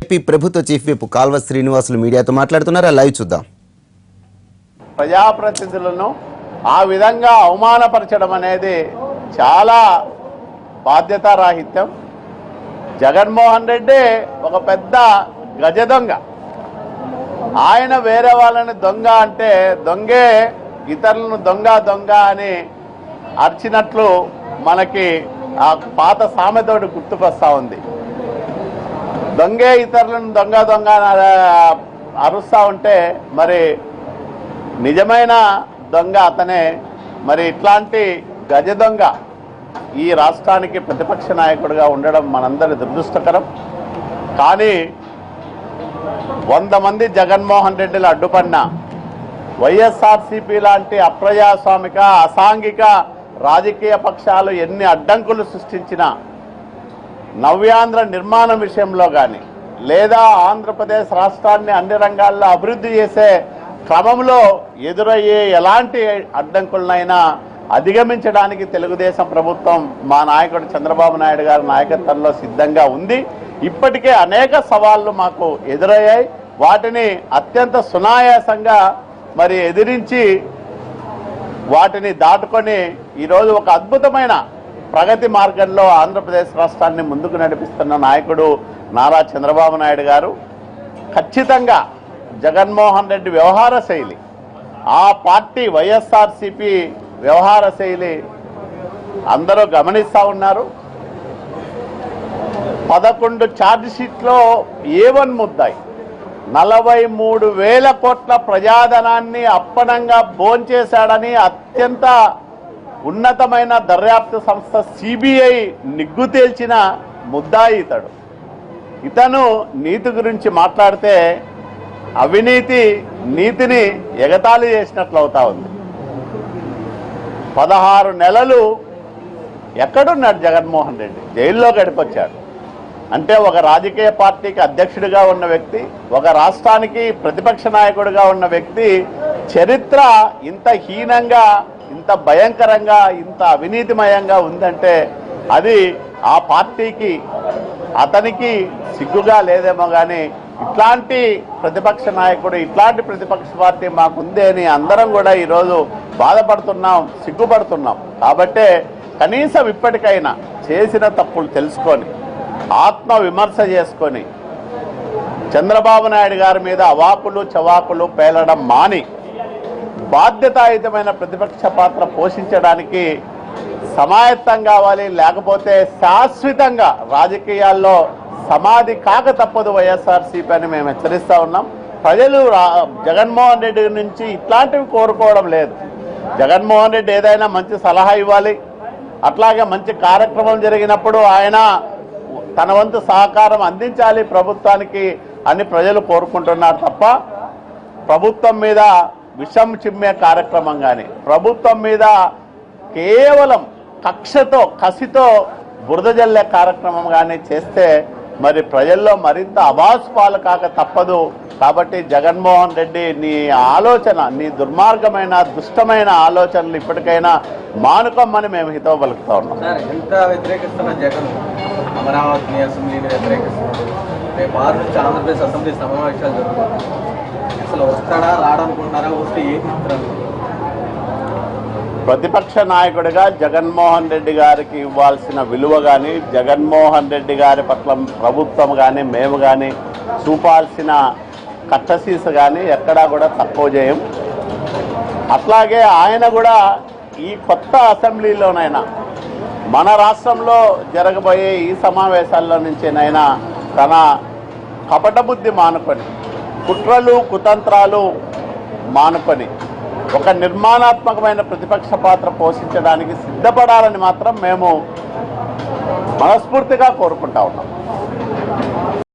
AP ప్రభుత్వ chief whip Kalva Srinivasulu మీడియాతో మాట్లాడుతున్నారు. లైవ్ చూద్దాం. ప్రజాప్రతినిధులను ఆ విధంగా అవమానపరచడం అనేది చాలా బాధ్యతారాహిత్యం. జగన్మోహన్ రెడ్డి ఒక పెద్ద గజ దొంగ. ఆయన వేరే వాళ్ళని దొంగ అంటే దొంగే ఇతరులను దొంగ దొంగ అని అర్చినట్లు మనకి ఆ పాత సామెతోటి గుర్తుకొస్తా ఉంది. దొంగే ఇతరులను దొంగ దొంగ అరుస్తూ ఉంటే మరి నిజమైన దొంగ అతనే. మరి ఇట్లాంటి గజ దొంగ ఈ రాష్ట్రానికి ప్రతిపక్ష నాయకుడిగా ఉండడం మనందరి దురదృష్టకరం. కానీ 100 మంది జగన్మోహన్ రెడ్డిలు అడ్డుపడినా వైఎస్ఆర్సీపీ లాంటి అప్రజాస్వామిక అసాంఘిక రాజకీయ పక్షాలు ఎన్ని అడ్డంకులు సృష్టించినా నవ్యాంధ్ర నిర్మాణం విషయంలో కానీ లేదా ఆంధ్రప్రదేశ్ రాష్ట్రాన్ని అన్ని రంగాల్లో అభివృద్ధి చేసే క్రమంలో ఎదురయ్యే ఎలాంటి అడ్డంకులనైనా అధిగమించడానికి తెలుగుదేశం ప్రభుత్వం మా నాయకుడు చంద్రబాబు నాయుడు గారి నాయకత్వంలో సిద్ధంగా ఉంది. ఇప్పటికే అనేక సవాళ్లు మాకు ఎదురయ్యాయి. వాటిని అత్యంత సునాయాసంగా మరి ఎదిరించి వాటిని దాటుకొని ఈరోజు ఒక అద్భుతమైన ప్రగతి మార్గంలో ఆంధ్రప్రదేశ్ రాష్ట్రాన్ని ముందుకు నడిపిస్తున్న నాయకుడు నారా చంద్రబాబు నాయుడు గారు. ఖచ్చితంగా జగన్మోహన్ రెడ్డి వ్యవహార శైలి, ఆ పార్టీ వైఎస్ఆర్సీపీ వ్యవహార శైలి అందరూ గమనిస్తూ ఉన్నారు. 11 ఛార్జ్షీట్లో A1 ముద్దాయి 43,000 కోట్ల ప్రజాధనాన్ని అప్పనంగా భోంచేశాడని అత్యంత ఉన్నతమైన దర్యాప్తు సంస్థ సిబిఐ నిగ్గు తేల్చిన ముద్దాయి ఇతను నీతి గురించి మాట్లాడితే అవినీతి నీతిని ఎగతాళి చేసినట్లు అవుతా ఉంది. 16 నెలలు ఎక్కడున్నాడు జగన్మోహన్ రెడ్డి? జైల్లో గడిపొచ్చాడు. అంటే ఒక రాజకీయ పార్టీకి అధ్యక్షుడిగా ఉన్న వ్యక్తి, ఒక రాష్ట్రానికి ప్రతిపక్ష నాయకుడిగా ఉన్న వ్యక్తి చరిత్ర ఇంత హీనంగా, ఇంత భయంకరంగా, ఇంత అవినీతిమయంగా ఉందంటే అది ఆ పార్టీకి అతనికి సిగ్గుగా లేదేమో. కానీ ఇట్లాంటి ప్రతిపక్ష నాయకుడు, ఇట్లాంటి ప్రతిపక్ష పార్టీ మాకుంది అని అందరం కూడా ఈరోజు బాధపడుతున్నాం, సిగ్గుపడుతున్నాం. కాబట్టే కనీసం ఇప్పటికైనా చేసిన తప్పులు తెలుసుకొని ఆత్మ విమర్శ చేసుకొని చంద్రబాబు నాయుడు గారి మీద అవాకులు చవాకులు పేలడం మాని బాధ్యతాయుతమైన ప్రతిపక్ష పాత్ర పోషించడానికి సమాయత్తం కావాలి. లేకపోతే శాశ్వతంగా రాజకీయాల్లో సమాధి కాక తప్పదు వైఎస్ఆర్సీపీ అని మేము హెచ్చరిస్తూ ఉన్నాం. ప్రజలు జగన్మోహన్ రెడ్డి నుంచి ఇట్లాంటివి కోరుకోవడం లేదు. జగన్మోహన్ రెడ్డి ఏదైనా మంచి సలహా ఇవ్వాలి, అట్లాగే మంచి కార్యక్రమం జరిగినప్పుడు ఆయన తన వంతు సహకారం అందించాలి ప్రభుత్వానికి అని ప్రజలు కోరుకుంటున్నారు తప్ప ప్రభుత్వం మీద విషం చిమ్మే కార్యక్రమం కానీ, ప్రభుత్వం మీద కేవలం కక్షతో కసితో బురద జల్లే కార్యక్రమం కానీ చేస్తే మరి ప్రజల్లో మరింత అభాసుపాలు కాక తప్పదు. కాబట్టి జగన్మోహన్ రెడ్డి నీ ఆలోచన, నీ దుర్మార్గమైన దుష్టమైన ఆలోచనలు ఇప్పటికైనా మానుకోమని మేము హితవు పలుకుతా ఉన్నాం. ఎంత వ్యతిరేకిస్తున్న జగన్ అమరావతిని అసెంబ్లీని వ్యతిరేకిస్తున్నారు. రేపు 6 నుంచి ఆంధ్రప్రదేశ్ అసెంబ్లీ సమావేశాలు జరుగుతుంది. అసలు వస్తాడా, రాడనుకుంటున్నారా? వస్తే ఏం ఇస్తారు? ప్రతిపక్ష నాయకుడిగా జగన్మోహన్ రెడ్డి గారికి ఇవ్వాల్సిన విలువ కానీ, జగన్మోహన్ రెడ్డి గారి పట్ల ప్రభుత్వం కానీ మేము కానీ చూపాల్సిన కట్టసీస కానీ ఎక్కడా కూడా తక్కువ చేయం. అట్లాగే ఆయన కూడా ఈ కొత్త అసెంబ్లీలోనైనా మన రాష్ట్రంలో జరగబోయే ఈ సమావేశాల్లో నుంచినైనా తన కపటబుద్ధి మానుకొని, కుట్రలు కుతంత్రాలు మానుకొని ఒక నిర్మాణాత్మకమైన ప్రతిపక్ష పాత్ర పోషించడానికి సిద్ధపడాలని మాత్రం మేము మనస్ఫూర్తిగా కోరుకుంటా ఉన్నాం.